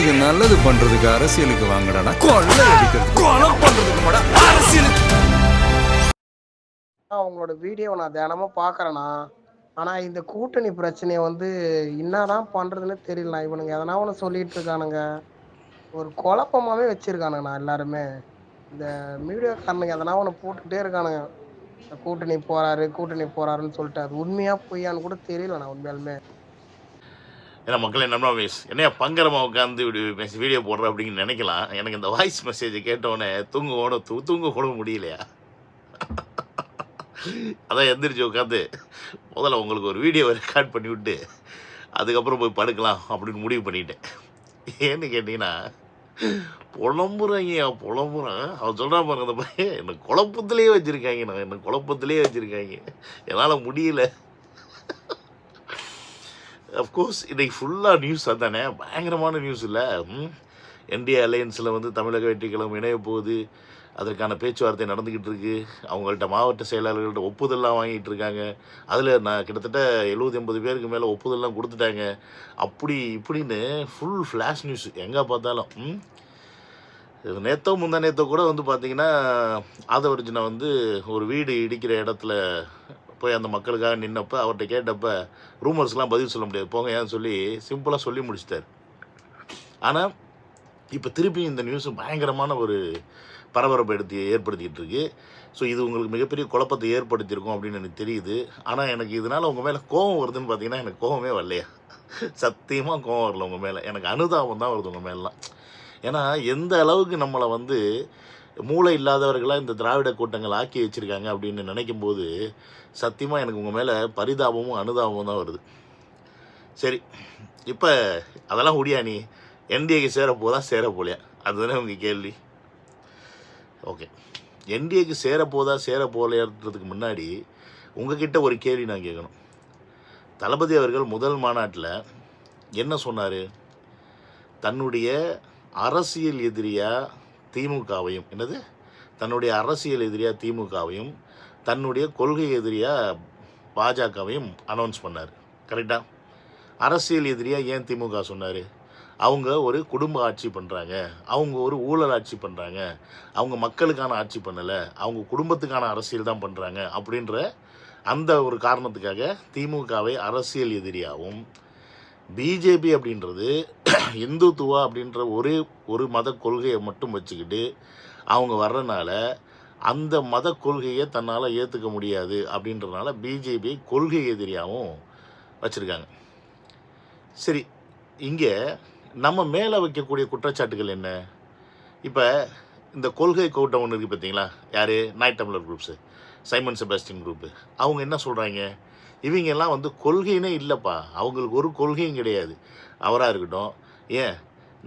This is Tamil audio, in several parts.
நாட்டுக்கு நல்லது பண்றதுக்கு அரசியலுக்கு வாங்கடா, கொள்ளை அடிக்கிறது கொலை பண்றதுக்கு கூட அரசியலுக்கு. அவங்களோட வீடியோவை நான் தினமும் பார்க்குறேண்ணா. ஆனால் இந்த கூட்டணி பிரச்சனையை வந்து என்னதான் பண்ணுறதுன்னு தெரியல. இவனுங்க எதனா ஒன்று சொல்லிட்டு இருக்கானுங்க. ஒரு குழப்பமாகவே வச்சுருக்கானுங்கண்ணா எல்லாருமே. இந்த மீடியாக்காரனுங்க எதனா ஒன்று போட்டுக்கிட்டே இருக்கானுங்க. கூட்டணி போறாருன்னு சொல்லிட்டு அது உண்மையா பொய்யான்னு கூட தெரியலண்ணா உண்மையாலுமே. ஏன்னா மக்களே நண்பா என்னையா பங்கரமாக உட்காந்து வீடியோ போடுற அப்படின்னு நினைக்கலாம். எனக்கு இந்த வாய்ஸ் மெசேஜை கேட்டோடனே தூங்க கூட முடியலையா. அதான் எந்திரிச்சு உட்காந்து முதல்ல உங்களுக்கு ஒரு வீடியோவை ரெக்கார்ட் பண்ணி விட்டு அதுக்கப்புறம் போய் படுக்கலாம் அப்படின்னு முடிவு பண்ணிட்டேன். ஏன்னு கேட்டிங்கன்னா புலம்புறாங்க. அவன் சொல்கிறான் பாருங்க, அந்த பையன் என்னை குழப்பத்திலே வச்சுருக்காங்க. என்னால் முடியல. அஃப்கோர்ஸ் இன்றைக்கி ஃபுல்லாக நியூஸ் அதானே, பயங்கரமான நியூஸ் இல்லை. என்டிஏ அலையன்ஸில் வந்து தமிழக வெற்றிக்கழகம் இணைய போகுது. அதற்கான பேச்சுவார்த்தை நடந்துக்கிட்டு இருக்குது. அவங்கள்ட்ட மாவட்ட செயலாளர்கள்ட்ட ஒப்புதல்லாம் வாங்கிட்டு இருக்காங்க. அதில் நான் கிட்டத்தட்ட 70-80 பேருக்கு மேலே ஒப்புதல்லாம் கொடுத்துட்டாங்க. அப்படி இப்படின்னு ஃபுல் ஃப்ளாஷ் நியூஸ் எங்கே பார்த்தாலும். முந்தா நேற்றோ கூட வந்து பார்த்திங்கன்னா ஆதவர்ஜுனா வந்து ஒரு வீடு இடிக்கிற இடத்துல போய் அந்த மக்களுக்காக நின்னப்போ அவர்கிட்ட கேட்டப்போ ரூமர்ஸ்லாம் பதில் சொல்ல முடியாது, போங்க ஏன்னு சொல்லி சிம்பிளாக சொல்லி முடிச்சிட்டார். ஆனால் இப்போ திருப்பி இந்த நியூஸ் பயங்கரமான ஒரு பரபரப்பை ஏற்படுத்திக்கிட்டு இருக்கு. ஸோ இது உங்களுக்கு மிகப்பெரிய குழப்பத்தை ஏற்படுத்தியிருக்கும் அப்படின்னு எனக்கு தெரியுது. ஆனால் எனக்கு இதனால் உங்கள் மேலே கோபம் வருதுன்னு பார்த்தீங்கன்னா எனக்கு கோபமே வரலையா. சத்தியமாக கோபம் வரல உங்கள் மேலே, எனக்கு அனுதாபம் தான் வருது உங்கள் மேலாம். ஏன்னா எந்த அளவுக்கு நம்மளை வந்து மூளை இல்லாதவர்களாக இந்த திராவிட கூட்டங்கள் ஆக்கி வச்சுருக்காங்க அப்படின்னு நினைக்கும் போது சத்தியமாக எனக்கு உங்கள் மேலே பரிதாபமும் அனுதாபமும் தான் வருது. சரி, இப்போ அதெல்லாம் முடியா, நீ என்டிஏக்கு சேர போலையா, அதுதானே உங்கள் கேள்வி. ஓகே, என்டிஏக்கு சேர போலையான்றதுக்கு முன்னாடி உங்ககிட்ட ஒரு கேள்வி நான் கேட்கணும். தளபதி அவர்கள் முதல் மாநாட்டில் என்ன சொன்னார்? தன்னுடைய அரசியல் எதிரியாக திமுகவையும் தன்னுடைய கொள்கை எதிரியாக பாஜகவையும் அனௌன்ஸ் பண்ணார். கரெக்டாக? அரசியல் எதிரியாக ஏன் திமுக சொன்னார்? அவங்க ஒரு குடும்ப ஆட்சி பண்ணுறாங்க, அவங்க ஒரு ஊழல் ஆட்சி பண்ணுறாங்க, அவங்க மக்களுக்கான ஆட்சி பண்ணலை, அவங்க குடும்பத்துக்கான அரசியல் தான் பண்ணுறாங்க அப்படின்ற அந்த ஒரு காரணத்துக்காக திமுகவை அரசியல் எதிரியாகவும், பிஜேபி அப்படின்றது இந்துத்துவா அப்படின்ற ஒரு மத கொள்கையை மட்டும் வச்சுக்கிட்டு அவங்க வர்றதுனால அந்த மத கொள்கையை தன்னால் ஏற்றுக்க முடியாது அப்படின்றதுனால பிஜேபி கொள்கை எதிரியாகவும் வச்சுருக்காங்க. சரி, இங்கே நம்ம மேலே வைக்கக்கூடிய குற்றச்சாட்டுகள் என்ன? இப்போ இந்த கொள்கை கூட்டம் ஒன்று இருக்குது பார்த்தீங்களா, யார்? நாய் தமிழர் குரூப்ஸு, சைமன் செபாஸ்டியன் குரூப்பு. அவங்க என்ன சொல்கிறாங்க? இவங்கெல்லாம் வந்து கொள்கையினே இல்லைப்பா, அவங்களுக்கு ஒரு கொள்கையும் கிடையாது. அவராக இருக்கட்டும், ஏன்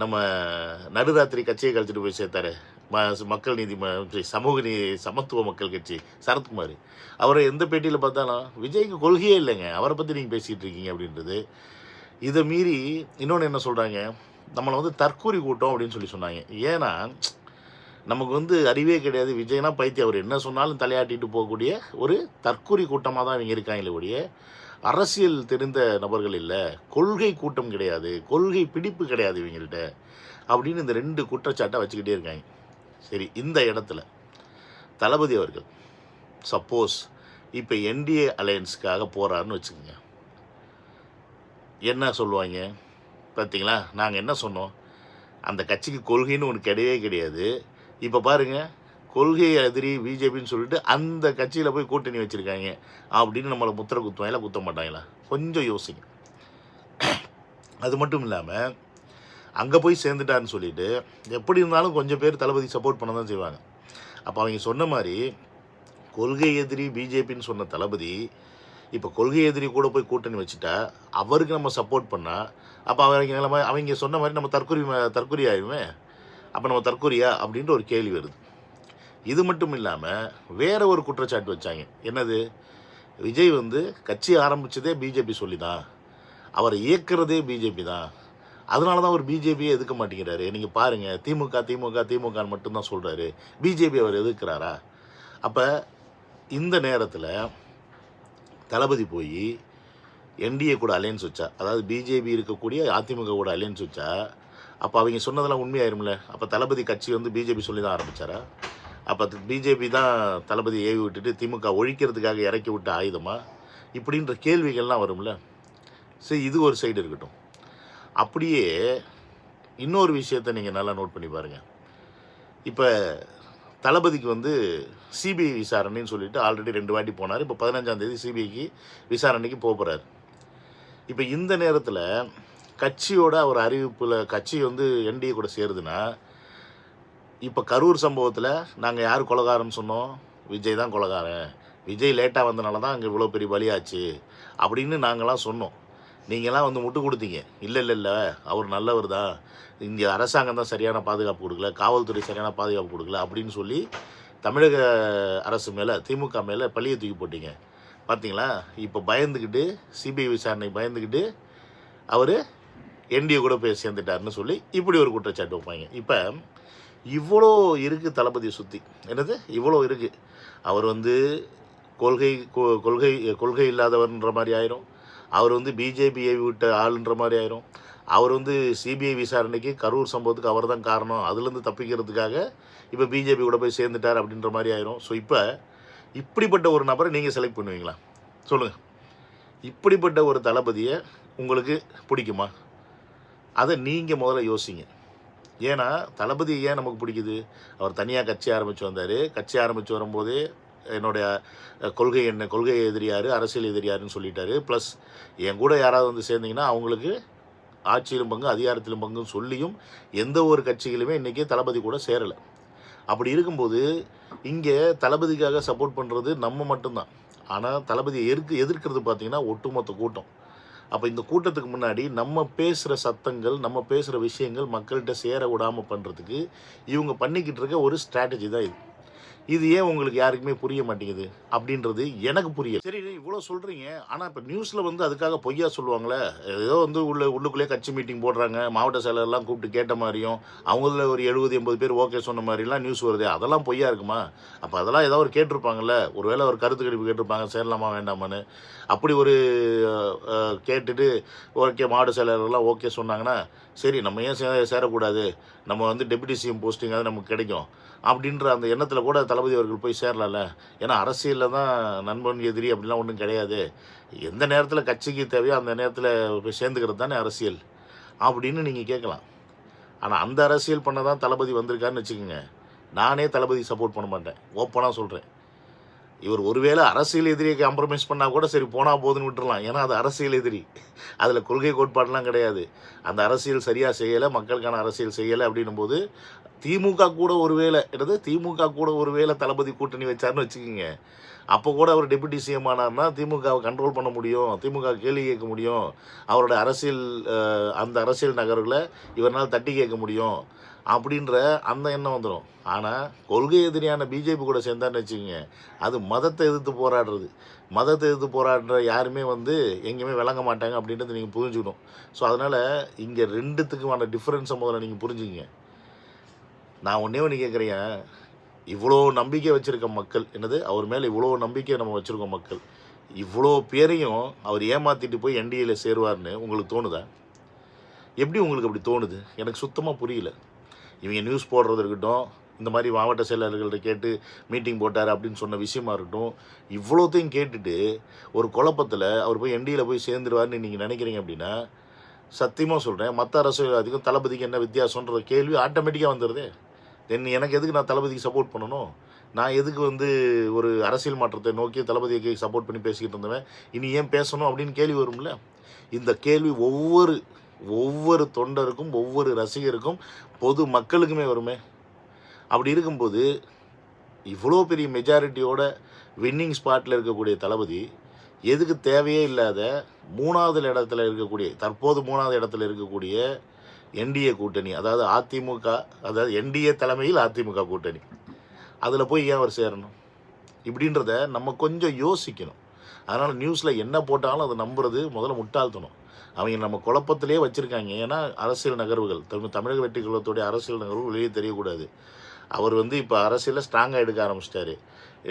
நம்ம நடுராத்திரி கட்சியை கழிச்சிட்டு போய் சேர்த்தாரு மக்கள் நீதி சமத்துவ மக்கள் கட்சி சரத்குமார், அவரை எந்த பேட்டியில் பார்த்தாலும் விஜய்க்கு கொள்கையே இல்லைங்க, அவரை பற்றி நீங்கள் பேசிகிட்டு இருக்கீங்க அப்படின்றது. இதை மீறி இன்னொன்று என்ன சொல்கிறாங்க, நம்மளை வந்து தற்கூரி கூட்டம் அப்படின்னு சொன்னாங்க. ஏன்னா நமக்கு வந்து அறிவே கிடையாது, விஜய்னா பைத்தியம், அவர் என்ன சொன்னாலும் தலையாட்டிட்டு போகக்கூடிய ஒரு தற்கூரி கூட்டமாக தான் இவங்க இருக்காங்களே ஒழிய அரசியல் தெரிந்த நபர்கள் இல்லை, கொள்கை கூட்டம் கிடையாது, கொள்கை பிடிப்பு கிடையாது இவங்கள்ட்ட அப்படின்னு இந்த 2 குற்றச்சாட்டை வச்சுக்கிட்டே இருக்காங்க. சரி, இந்த இடத்துல தளபதி அவர்கள் சப்போஸ் இப்போ என்டிஏ அலையன்ஸுக்காக போகிறாருன்னு வச்சுக்கோங்க, என்ன சொல்லுவாங்க பார்த்தீங்களா? நாங்கள் என்ன சொன்னோம், அந்த கட்சிக்கு கொள்கைன்னு ஒன்று கிடையவே கிடையாது. இப்போ பாருங்கள், கொள்கை எதிரி பிஜேபின்னு சொல்லிட்டு அந்த கட்சியில் போய் கூட்டணி வச்சுருக்காங்க அப்படின்னு நம்மளை முத்திரை குத்துவாங்களா குத்த மாட்டாங்களா? கொஞ்சம் யோசிங்க. அது மட்டும் இல்லாமல் அங்கே போய் சேர்ந்துட்டான்னு சொல்லிட்டு எப்படி இருந்தாலும் கொஞ்சம் பேர் தளபதி சப்போர்ட் பண்ண தான் செய்வாங்க. அப்போ அவங்க சொன்ன மாதிரி கொள்கை எதிரி பிஜேபின்னு சொன்ன தளபதி இப்போ கொள்கை எதிரி கூட போய் கூட்டணி வச்சுட்டா அவருக்கு நம்ம சப்போர்ட் பண்ணால் அப்போ அவங்க சொன்ன மாதிரி நம்ம தற்கொலை ஆகிடுமே. அப்போ நம்ம தற்கொலையா அப்படின்ற ஒரு கேள்வி வருது. இது மட்டும் இல்லாமல் வேற ஒரு குற்றச்சாட்டு வச்சாங்க. என்னது? விஜய் வந்து கட்சி ஆரம்பித்ததே பிஜேபி சொல்லி தான், அவரை இயக்கிறதே பிஜேபி தான், அதனால தான் அவர் பிஜேபியை எதிர்க்க மாட்டேங்கிறாரு. நீங்கள் பாருங்கள், திமுகன்னு மட்டும்தான் சொல்கிறாரு, பிஜேபி அவர் எதிர்க்கிறாரா? அப்போ இந்த நேரத்தில் தளபதி போய் என்டிஏ கூட அலையன்ஸ் வச்சா, அதாவது பிஜேபி இருக்கக்கூடிய அதிமுக கூட அலையன்ஸ் வச்சா அப்போ அவங்க சொன்னதெல்லாம் உண்மையாயிரும்ல. அப்போ தளபதி கட்சி வந்து பிஜேபி சொல்லி தான் ஆரம்பித்தாரா? அப்போ பிஜேபி தான் தளபதி ஏவி விட்டுட்டு திமுக ஒழிக்கிறதுக்காக இறக்கி விட்ட ஆயுதமா? இப்படின்ற கேள்விகள்லாம் வரும்ல. சரி, இது ஒரு சைடு இருக்கட்டும். அப்படியே இன்னொரு விஷயத்தை நீங்கள் நல்லா நோட் பண்ணி பாருங்கள். இப்போ தளபதிக்கு வந்து சிபிஐ விசாரணைன்னு சொல்லிட்டு ஆல்ரெடி 2 வாட்டி போனார். இப்போ 15ஆம் தேதி சிபிஐக்கு விசாரணைக்கு போகிறார். இப்போ இந்த நேரத்தில் கட்சியோட ஒரு அறிவிப்பில் கட்சி வந்து என்டிஏ கூட சேருதுன்னா, இப்போ கரூர் சம்பவத்தில் நாங்கள் யார் கொலைகாரன்னு சொன்னோம்? விஜய் தான் கொலைகாரன், விஜய் லேட்டாக வந்தனால தான் அங்கே இவ்வளோ பெரிய பலியாச்சு அப்படின்னு நாங்களாம் சொன்னோம். நீங்களாம் வந்து முட்டு கொடுத்தீங்க. இல்லை அவர் நல்லவர் தான், இங்கே அரசாங்கம் தான் சரியான பாதுகாப்பு கொடுக்கல, காவல்துறை சரியான பாதுகாப்பு கொடுக்கல அப்படின்னு சொல்லி தமிழக அரசு மேலே, திமுக மேலே பழியை தூக்கி போட்டீங்க. பார்த்தீங்களா? இப்போ பயந்துக்கிட்டு, சிபிஐ விசாரணை பயந்துக்கிட்டு அவர் என்டிஏ கூட போய் சேர்ந்துட்டாருன்னு சொல்லி இப்படி ஒரு குற்றச்சாட்டு வைப்பாங்க. இப்போ இவ்வளோ இருக்குது தளபதியை சுற்றி. என்னது இவ்வளோ இருக்குது? அவர் வந்து கொள்கை கொள்கை கொள்கை இல்லாதவர்ன்ற மாதிரி ஆயிரும். அவர் வந்து பிஜேபி ஏவி விட்ட ஆளுன்ற மாதிரி ஆயிரும். அவர் வந்து சிபிஐ விசாரணைக்கு கரூர் சம்பவத்துக்கு அவர் தான் காரணம், அதுலேருந்து தப்பிக்கிறதுக்காக இப்போ பிஜேபி கூட போய் சேர்ந்துட்டார் அப்படின்ற மாதிரி ஆயிரும். ஸோ இப்போ இப்படிப்பட்ட ஒரு நபரை நீங்கள் செலக்ட் பண்ணுவீங்களா? சொல்லுங்கள். இப்படிப்பட்ட ஒரு தளபதியை உங்களுக்கு பிடிக்குமா? அதை நீங்கள் முதல்ல யோசிங்க. ஏன்னா தளபதி ஏன் நமக்கு பிடிக்குது? அவர் தனியாக கட்சி ஆரம்பித்து வந்தார். கட்சி ஆரம்பித்து வரும்போதே என்னுடைய கொள்கை என்ன, கொள்கை எதிரியார், அரசியல் எதிரியாருன்னு சொல்லிட்டாரு. ப்ளஸ் என் கூட யாராவது வந்து சேர்ந்திங்கன்னா அவங்களுக்கு ஆட்சியிலும் பங்கு, அதிகாரத்திலும் பங்குன்னு சொல்லியும் எந்த ஒரு கட்சிகளுமே இன்றைக்கி தளபதி கூட சேரலை. அப்படி இருக்கும்போது இங்கே தளபதிக்காக சப்போர்ட் பண்ணுறது நம்ம மட்டும்தான். ஆனால் தளபதியை எதிர்க்கிறது பார்த்திங்கன்னா ஒட்டுமொத்த கூட்டம். அப்போ இந்த கூட்டத்துக்கு முன்னாடி நம்ம பேசுகிற சத்தங்கள், நம்ம பேசுகிற விஷயங்கள் மக்கள்கிட்ட சேர விடாமல் பண்ணுறதுக்கு இவங்க பண்ணிக்கிட்டு இருக்க ஒரு ஸ்ட்ராட்டஜி தான் இது. இது ஏன் உங்களுக்கு யாருக்குமே புரிய மாட்டேங்குது அப்படின்றது எனக்கு புரியல. சரி, இவ்வளோ சொல்கிறீங்க, ஆனால் இப்போ நியூஸில் வந்து அதுக்காக பொய்யா சொல்லுவாங்களே. ஏதோ வந்து உள்ளுக்குள்ளேயே கட்சி மீட்டிங் போடுறாங்க, மாவட்ட செயலர்லாம் கூப்பிட்டு கேட்ட மாதிரியும், அவங்கள ஒரு 70-80 பேர் ஓகே சொன்ன மாதிரிலாம் நியூஸ் வருது. அதெல்லாம் பொய்யா இருக்குமா? அப்போ அதெல்லாம் ஏதோ ஒரு கேட்டிருப்பாங்கல்ல, ஒரு வேளை ஒரு கருத்து கணிப்பு கேட்டிருப்பாங்க, சேரலாமா வேண்டாமான்னு. அப்படி ஒரு கேட்டுட்டு ஓகே மாவட்ட செயலர்லாம் ஓகே சொன்னாங்கன்னா, சரி நம்ம ஏன் சேரக்கூடாது, நம்ம வந்து டெபுட்டி சிஎம் போஸ்டிங்காவது நமக்கு கிடைக்கும் அப்படின்ற அந்த எண்ணத்தில் கூட தளபதி அவர்கள் போய் சேரலாம்ல. ஏன்னா அரசியலில் தான் நண்பன் எதிரி அப்படிலாம் ஒன்றும் கிடையாது. எந்த நேரத்தில் கட்சிக்கு தேவையோ அந்த நேரத்தில் போய் சேர்ந்துக்கிறது தானே அரசியல் அப்படின்னு நீங்கள் கேட்கலாம். ஆனால் அந்த அரசியல் பண்ண தான் தளபதி வந்திருக்காருன்னு வச்சுக்கோங்க. நானே தளபதி சப்போர்ட் பண்ண மாட்டேன், ஓப்பனாக சொல்கிறேன். இவர் ஒருவேளை அரசியல் எதிரியை காம்ப்ரமைஸ் பண்ணால் கூட சரி போனால் போதுன்னு விட்டுறலாம். ஏன்னா அது அரசியல் எதிரி, அதில் கொள்கை கோட்பாடெலாம் கிடையாது. அந்த அரசியல் சரியாக செய்யலை, மக்களுக்கான அரசியல் செய்யலை அப்படின்னும் போது திமுக கூட ஒரு வேளை தளபதி கூட்டணி வச்சார்னு வச்சுக்கோங்க. அப்போ கூட அவர் டெபுட்டி சிஎம் ஆனார்னா திமுகவை கண்ட்ரோல் பண்ண முடியும், திமுக கேள்வி கேட்க முடியும், அவரோட அரசியல் அந்த அரசியல் நகர்வுகளை இவரால் தட்டி கேட்க முடியும் அப்படின்ற அந்த எண்ணம் வந்துடும். ஆனால் கொள்கை எதிரியான பிஜேபி கூட சேர்ந்தான்னு வச்சுக்கோங்க, அது மதத்தை எதிர்த்து போராடுறது. மதத்தை எதிர்த்து போராடுற யாருமே வந்து எங்கேயுமே விளங்க மாட்டாங்க அப்படின்றது நீங்கள் புரிஞ்சுக்கணும். ஸோ அதனால் இங்கே ரெண்டுத்துக்குமான டிஃப்ரென்ஸை முதல்ல நீங்கள் புரிஞ்சுங்க. நான் ஒன்று கேட்குறேன், இவ்வளோ நம்பிக்கை வச்சுருக்க மக்கள், என்னது அவர் மேலே இவ்வளோ நம்பிக்கை நம்ம வச்சுருக்கோம் மக்கள், இவ்வளோ பேரையும் அவர் ஏமாற்றிட்டு போய் என்டிஏல சேருவார்னு உங்களுக்கு தோணுதா? எப்படி உங்களுக்கு அப்படி தோணுது? எனக்கு சுத்தமாக புரியல. இவங்க நியூஸ் போடுறது இருக்கட்டும், இந்த மாதிரி மாவட்ட செயலாளர்கள்ட்ட கேட்டு மீட்டிங் போட்டார் அப்படின்னு சொன்ன விஷயமா இருக்கட்டும், இவ்வளோத்தையும் கேட்டுட்டு ஒரு குழப்பத்தில் அவர் போய் என்டிஏல போய் சேர்ந்துருவார்னு நீங்கள் நினைக்கிறீங்க அப்படின்னா, சத்தியமாக சொல்கிறேன், மற்ற அரசியல்வாதிக்கும் தளபதிக்கு என்ன வித்தியாசன்ற கேள்வி ஆட்டோமேட்டிக்காக வந்துடுது. எனக்கு எதுக்கு நான் தளபதிக்கு சப்போர்ட் பண்ணணும்? நான் எதுக்கு வந்து ஒரு அரசியல் மாற்றத்தை நோக்கி தளபதியை சப்போர்ட் பண்ணி பேசிக்கிட்டு இருந்தவன் இனி ஏன் பேசணும் அப்படின்னு கேள்வி வரும்ல. இந்த கேள்வி ஒவ்வொரு தொண்டருக்கும், ஒவ்வொரு ரசிகருக்கும், பொது மக்களுக்குமே வருமே. அப்படி இருக்கும்போது இவ்வளோ பெரிய மெஜாரிட்டியோட வின்னிங் ஸ்பாட்டில் இருக்கக்கூடிய தளபதி எதுக்கு தேவையே இல்லாத தற்போது 3வது இடத்துல இருக்கக்கூடிய என்டிஏ கூட்டணி, அதாவது அதிமுக, அதாவது என்டிஏ தலைமையில் அதிமுக கூட்டணி, அதில் போய் ஏன் அவர் சேரணும் இப்படின்றத நம்ம கொஞ்சம் யோசிக்கணும். அதனால் நியூஸில் என்ன போட்டாலும் அதை நம்புறது முதல்ல முட்டாள்தணும். அவங்க நம்ம குழப்பத்திலே வச்சுருக்காங்க. ஏன்னா அரசியல் நகர்வுகள், தமிழக வெற்றி கழகத்துடைய அரசியல் நகர்வுகள் வெளியே தெரியக்கூடாது. அவர் வந்து இப்போ அரசியலில் ஸ்ட்ராங்காக எடுக்க ஆரம்பிச்சிட்டாரு.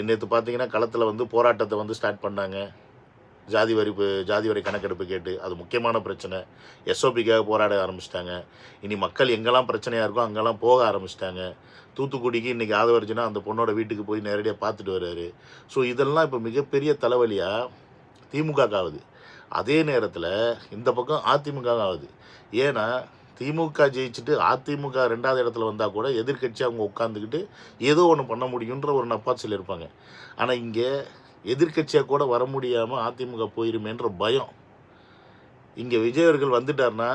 நேற்று பார்த்தீங்கன்னா களத்தில் வந்து போராட்டத்தை வந்து ஸ்டார்ட் பண்ணாங்க. ஜாதி வரி கணக்கெடுப்பு கேட்டு. அது முக்கியமான பிரச்சனை. எஸ்ஓபிக்காக போராட ஆரம்பிச்சிட்டாங்க. இனி மக்கள் எங்கெல்லாம் பிரச்சனையாக இருக்கோ அங்கெல்லாம் போக ஆரம்பிச்சிட்டாங்க. தூத்துக்குடிக்கு இன்றைக்கி ஆதவர்ஜுனா அந்த பொண்ணோட வீட்டுக்கு போய் நேரடியாக பார்த்துட்டு வர்றாரு. ஸோ இதெல்லாம் இப்போ மிகப்பெரிய தலைவலியாக திமுக ஆகுது. அதே நேரத்தில் இந்த பக்கம் அதிமுக ஆகுது. ஏன்னா திமுக ஜெயிச்சுட்டு அதிமுக 2வது இடத்துல வந்தால் கூட எதிர்க்கட்சி அவங்க உட்காந்துக்கிட்டு ஏதோ ஒன்று பண்ண முடியுன்ற ஒரு நப்பாச்சில் இருப்பாங்க. ஆனால் இங்கே எதிர்க்கட்சியாக கூட வர முடியாமல் அதிமுக போயிருமேன்ற பயம். இங்கே விஜய் அவர்கள் வந்துட்டார்னா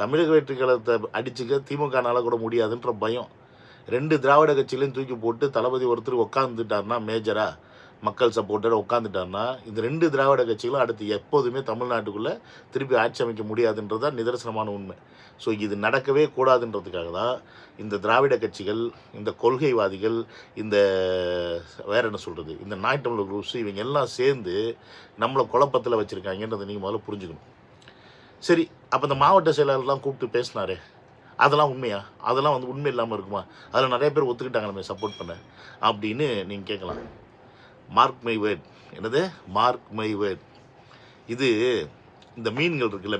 தமிழக வெற்றி கழகத்தை அடிச்சுக்க திமுகனால கூட முடியாதுன்ற பயம். 2 திராவிட கட்சிகளையும் தூக்கி போட்டு தளபதி ஒருத்தர் உட்காந்துட்டார்னா, மேஜராக மக்கள் சப்போர்ட்டர் உட்காந்துட்டார்னா, இந்த 2 திராவிட கட்சிகளும் அடுத்து எப்போதுமே தமிழ்நாட்டுக்குள்ளே திருப்பி ஆட்சி அமைக்க முடியாதுன்றது தான் நிதர்சனமான உண்மை. ஸோ இது நடக்கவே கூடாதுன்றதுக்காக தான் இந்த திராவிட கட்சிகள், இந்த கொள்கைவாதிகள், இந்த வேற என்ன சொல்கிறது, இந்த நாய் தமிழர் குரூப்ஸ் இவங்க எல்லாம் சேர்ந்து நம்மளை குழப்பத்தில் வச்சுருக்காங்கன்றதை நீங்கள் முதல்ல புரிஞ்சுக்கணும். சரி, அப்போ இந்த மாவட்ட செயலாளர்லாம் கூப்பிட்டு பேசினாரே, அதெல்லாம் உண்மையா? அதெல்லாம் வந்து உண்மை இல்லாமல் இருக்குமா? அதில் நிறைய பேர் ஒத்துக்கிட்டாங்களே சப்போர்ட் பண்ண அப்படின்னு நீங்கள் கேட்கலாம். Mark my word. என்னது? Mark my word. இது இந்த மீன்கள் இருக்குல்ல,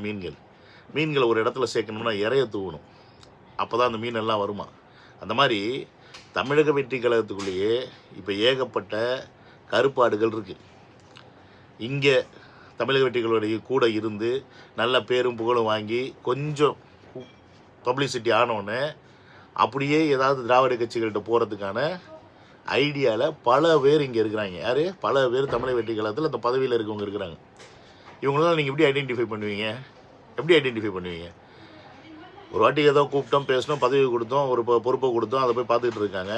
மீன்களை ஒரு இடத்துல சேர்க்கணும்னா இறைய தூவணும். அப்போ தான் அந்த மீன் எல்லாம் வருமா? அந்த மாதிரி தமிழக வெற்றி கழகத்துக்குள்ளேயே இப்போ ஏகப்பட்ட கருப்பாடுகள் இருக்குது. இங்கே தமிழக வெற்றிகளுடைய கூட இருந்து நல்ல பேரும் புகழும் வாங்கி கொஞ்சம் பப்ளிசிட்டி ஆனோடனே அப்படியே ஏதாவது திராவிட கட்சிகள்கிட்ட போகிறதுக்கான ஐடியாவில் பல பேர் இங்கே இருக்கிறாங்க. யார்? பல பேர் தமிழக வெற்றி கழகத்தில் அந்த பதவியில் இருக்கவங்க இருக்கிறாங்க. இவங்களெல்லாம் நீங்கள் எப்படி ஐடென்டிஃபை பண்ணுவீங்க? ஒரு வாட்டி ஏதோ கூப்பிட்டோம், பேசணும், பதவி கொடுத்தோம், ஒரு பொறுப்பை கொடுத்தோம், அதை போய் பார்த்துக்கிட்டு இருக்காங்க.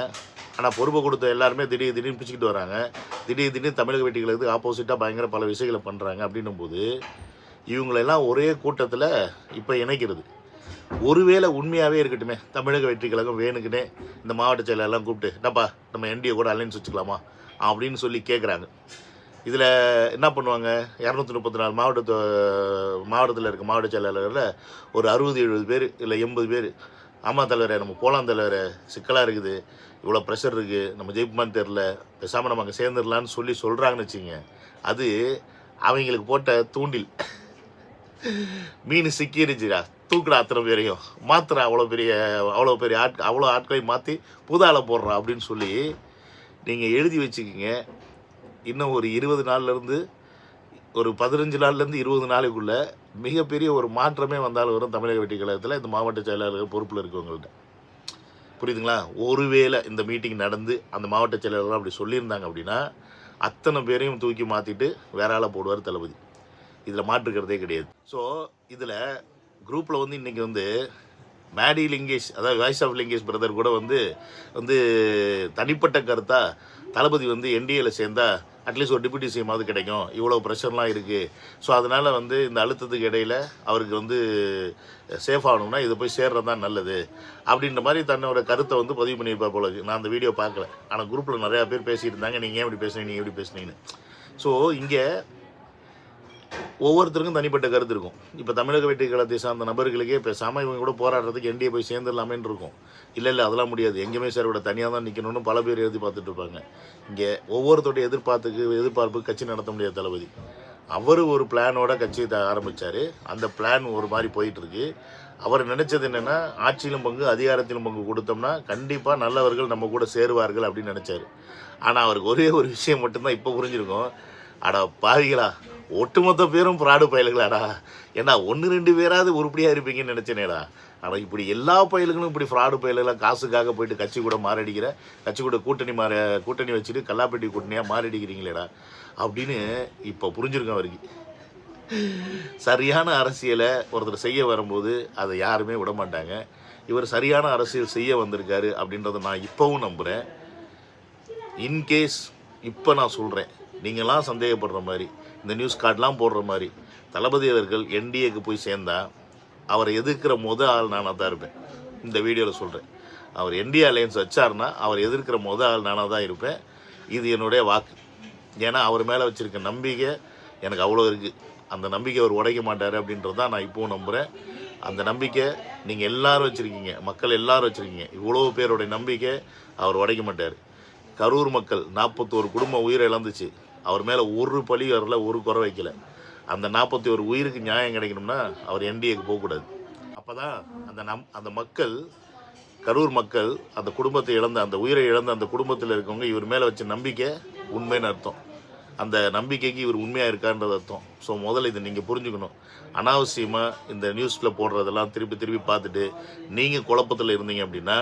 ஆனால் பொறுப்பை கொடுத்த எல்லாருமே திடீர்னு பிடிச்சிக்கிட்டு வராங்க. திடீர்னு தமிழக வெற்றி கழகத்துக்கு ஆப்போசிட்டாக பயங்கர பல விஷயங்களை பண்ணுறாங்க. அப்படின்னும் போது இவங்களெல்லாம் ஒரே கூட்டத்தில் இப்போ இணைக்கிறது. ஒருவேளை உண்மையாகவே இருக்கட்டுமே, தமிழக வெற்றி கழகம் வேணுக்குன்னே இந்த மாவட்ட செயலெல்லாம் கூப்பிட்டு, என்னப்பா நம்ம என்டிஏ கூட அலைன்ஸ் வச்சுக்கலாமா அப்படின்னு சொல்லி கேட்குறாங்க. இதில் என்ன பண்ணுவாங்க? 234 மாவட்டத்தில் இருக்க மாவட்ட செயலாளர்களில் ஒரு 60-70 பேர் இல்லை 80 பேர், ஆமாம் தலைவரே நம்ம போகலாம் தலைவரே, சிக்கலாக இருக்குது, இவ்வளோ ப்ரெஷர் இருக்குது, நம்ம ஜெயிப்புமான்னு தெரில, பேசாமல் நம்ம அங்கே சேர்ந்துடலான்னு சொல்கிறாங்கன்னு வச்சுங்க. அது அவங்களுக்கு போட்ட தூண்டில். மீன் சிக்கிருச்சுடா, தூக்குடா அத்தனை பேரையும், மாத்திர அவ்வளோ ஆட்களையும் மாற்றி புதால போடுறா அப்படின்னு சொல்லி நீங்கள் எழுதி வச்சுக்கிங்க. இன்னும் ஒரு 20 நாள்லேருந்து ஒரு 15 நாள்லேருந்து 20 நாளைக்குள்ளே மிகப்பெரிய ஒரு மாற்றமே வந்தாலும் வரும் தமிழக வெற்றி கழகத்தில் இந்த மாவட்ட செயலாளர்கள் பொறுப்பில் இருக்கவங்கள்ட்ட. புரியுதுங்களா? ஒருவேளை இந்த மீட்டிங் நடந்து அந்த மாவட்ட செயலாளர்கள் அப்படி சொல்லியிருந்தாங்க அப்படின்னா அத்தனை பேரையும் தூக்கி மாற்றிட்டு வேற ஆளை போடுவார் தளபதி. இதில் மாற்றுக்கிறதே கிடையாது. ஸோ இதில் குரூப்பில் வந்து இன்றைக்கி வந்து மேடி லிங்கேஷ், அதாவது வாய்ஸ் ஆஃப் லிங்கேஷ் பிரதர் கூட வந்து தனிப்பட்ட கருத்தாக தளபதி வந்து என்டிஏல சேர்ந்தால் அட்லீஸ்ட் ஒரு டிப்யூட்டி சிஎம்மாவது கிடைக்கும், இவ்வளோ ப்ரெஷர்லாம் இருக்குது, ஸோ அதனால் வந்து இந்த அழுத்தத்துக்கு இடையில் அவருக்கு வந்து சேஃப் ஆகணும்னா இதை போய் சேர்றது தான் நல்லது அப்படின்ற மாதிரி தன்னோட கருத்தை வந்து பதிவு பண்ணியிருப்பார் போல. நான் அந்த வீடியோ பார்க்கல, ஆனால் குரூப்பில் நிறையா பேர் பேசிகிட்டு இருந்தாங்க, நீங்கள் ஏன் இப்படி பேசுனீங்க, நீங்கள் எப்படி பேசுனீங்கன்னு. ஸோ இங்கே ஒவ்வொருத்தருக்கும் தனிப்பட்ட கருத்து இருக்கும். இப்போ தமிழக வெற்றி கழகத்தை சார்ந்த நபர்களுக்கே பேசாமல் இவங்க கூட போராடுறதுக்கு என்டிஏ போய் சேர்ந்துடலாமேன்னு இருக்கும். இல்லை அதெல்லாம் முடியாது, எங்கேயுமே சார் விட தனியாக தான் நிற்கணும்னு பல பேர் எழுதி பார்த்துட்டு இருப்பாங்க. இங்கே ஒவ்வொருத்தருடைய எதிர்பார்ப்பு கட்சி நடத்த முடியாது தளபதி. அவர் ஒரு பிளானோட கட்சியை ஆரம்பித்தார். அந்த பிளான் ஒரு மாதிரி போயிட்டுருக்கு. அவர் நினச்சது என்னென்னா, ஆட்சியிலும் பங்கு அதிகாரத்திலும் பங்கு கொடுத்தோம்னா கண்டிப்பாக நல்லவர்கள் நம்ம கூட சேருவார்கள் அப்படின்னு நினச்சார். ஆனால் அவருக்கு ஒரே ஒரு விஷயம் மட்டும்தான் இப்போ புரிஞ்சிருக்கும். அடா பாவிகளா, ஒட்டுமொத்த பேரும் ஃப்ராடு பயல்களாடா, ஏன்னா 1-2 பேராவது உருப்படியாக இருப்பீங்கன்னு நினச்சேனேடா. ஆனால் இப்படி எல்லா பயல்களும் இப்படி ஃப்ராடு பயல்களாக காசுக்காக போயிட்டு கட்சி கூட மாரடிக்கிற, கட்சி கூட கூட்டணி வச்சுட்டு கல்லாப்பட்டி கூட்டணியாக மாரடிக்கிறீங்களேடா அப்படின்னு இப்போ புரிஞ்சிருக்கோம் அவருக்கு. சரியான அரசியலை ஒருத்தர் செய்ய வரும்போது அதை யாருமே விட மாட்டாங்க. இவர் சரியான அரசியல் செய்ய வந்திருக்காரு அப்படின்றத நான் இப்போவும் நம்புகிறேன். இன்கேஸ் இப்போ நான் சொல்கிறேன், நீங்களாம் சந்தேகப்படுற மாதிரி, இந்த நியூஸ் கார்டெலாம் போடுற மாதிரி தளபதி அவர்கள் என்டிஏக்கு போய் சேர்ந்தால் அவரை எதிர்க்கிற ஆள் நானாக தான் இருப்பேன். இந்த வீடியோவில் சொல்கிறேன், அவர் என்டிஏ அலையன்ஸ் வச்சார்னா அவர் எதிர்க்கிற ஆள் நானாக தான் இருப்பேன். இது என்னுடைய வாக்கு. ஏன்னா அவர் மேலே வச்சுருக்க நம்பிக்கை எனக்கு அவ்வளோ இருக்குது. அந்த நம்பிக்கை அவர் உடைக்க மாட்டார் அப்படின்றது தான் நான் இப்போவும் நம்புகிறேன். அந்த நம்பிக்கை நீங்கள் எல்லோரும் வச்சுருக்கீங்க, மக்கள் எல்லோரும் வச்சுருக்கீங்க. இவ்வளோ பேருடைய நம்பிக்கை அவர் உடைக்க மாட்டார். கரூர் மக்கள் 41 குடும்பம் உயிரை இழந்துச்சு, அவர் மேலே ஒரு பழி வரல, ஒரு குறை வைக்கல. அந்த 41 உயிருக்கு நியாயம் கிடைக்கணும்னா அவர் என்டிஏக்கு போகக்கூடாது. அப்போ தான் அந்த மக்கள், கரூர் மக்கள், அந்த குடும்பத்தை இழந்த, அந்த உயிரை இழந்த அந்த குடும்பத்தில் இருக்கவங்க இவர் மேலே வச்ச நம்பிக்கை உண்மைன்னு அர்த்தம். அந்த நம்பிக்கைக்கு இவர் உண்மையாக இருக்கான்றது அர்த்தம். ஸோ முதல்ல இதை நீங்கள் புரிஞ்சுக்கணும். அனாவசியமாக இந்த நியூஸில் போடுறதெல்லாம் திருப்பி பார்த்துட்டு நீங்கள் குழப்பத்தில் இருந்தீங்க அப்படின்னா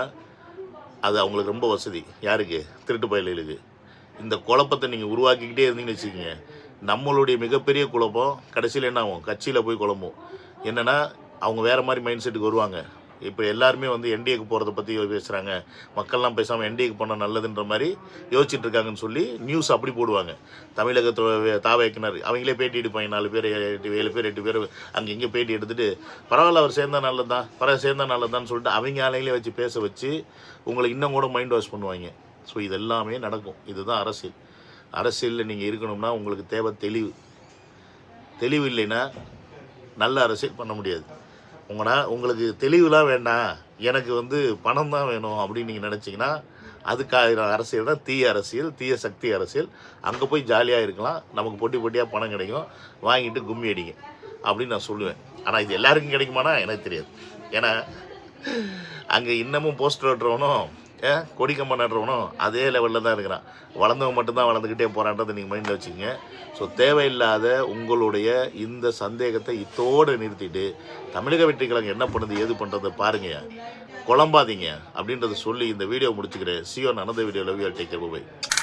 அது அவங்களுக்கு ரொம்ப வசதி. யாருக்கு? திருட்டு பயலுக்கு. இந்த குழப்பத்தை நீங்கள் உருவாக்கிக்கிட்டே இருந்தீங்கன்னு வச்சுக்கோங்க, நம்மளுடைய மிகப்பெரிய குழப்பம் கடைசியில் என்ன ஆகும்? கட்சியில் போய் குழம்பும். என்னென்னா அவங்க வேறு மாதிரி மைண்ட் செட்டுக்கு வருவாங்க. இப்போ எல்லாருமே வந்து என்டிஏக்கு போகிறத பற்றி பேசுகிறாங்க, மக்கள்லாம் பேசாமல் என்டிஏக்கு போனால் நல்லதுன்ற மாதிரி யோசிச்சுட்டு இருக்காங்கன்னு சொல்லி நியூஸ் அப்படி போடுவாங்க. தமிழகத்தை தாவைக்கினார், அவங்களே பேட்டி எடுப்பாங்க. 4 பேர் 7 பேர் 8 பேர் அங்கே இங்கே பேட்டி எடுத்துகிட்டு பரவாயில்ல அவர் சேர்ந்தால் நல்லது தான், சேர்ந்தால் நல்லதான்னு சொல்லிட்டு அவங்க ஆலையிலே வச்சு பேச வச்சு உங்களுக்கு இன்னும் கூட மைண்ட் வாஷ் பண்ணுவாங்க. ஸோ இது எல்லாமே நடக்கும். இதுதான் அரசியல். அரசியலில் நீங்கள் இருக்கணும்னா உங்களுக்கு தேவை தெளிவு இல்லைன்னா நல்ல அரசியல் பண்ண முடியாது. உங்களுக்கு தெளிவுலாம் வேண்டாம், எனக்கு வந்து பணம் தான் வேணும் அப்படின்னு நீங்கள் நினச்சிங்கன்னா அதுக்காக அரசியல் தான் தீய அரசியல், தீய சக்தி அரசியல். அங்கே போய் ஜாலியாக இருக்கலாம், நமக்கு போட்டியாக பணம் கிடைக்கும், வாங்கிட்டு கும்மி அடிங்க அப்படின்னு நான் சொல்லுவேன். ஆனால் இது எல்லாருக்கும் கிடைக்குமானா எனக்கு தெரியாது. ஏன்னா அங்கே இன்னமும் போஸ்டர் ஓட்டுறவனும் கொடிக்கம்பம் நடுறவனும் அதே லெவலில் தான் இருக்கிறான். வளர்ந்தவன் மட்டும்தான் வளர்ந்துக்கிட்டே போகிறான்றதை நீங்கள் மைண்டில் வச்சுக்கோங்க. ஸோ தேவையில்லாத உங்களுடைய இந்த சந்தேகத்தை இத்தோடு நிறுத்திட்டு தமிழக வெற்றி கழகம் என்ன பண்ணுது ஏது பண்ணுறதை பாருங்கள், குழம்பாதீங்க அப்படின்றத சொல்லி இந்த வீடியோ முடிச்சுக்கிறேன். See you on another video. Love you all. Take care. Bye.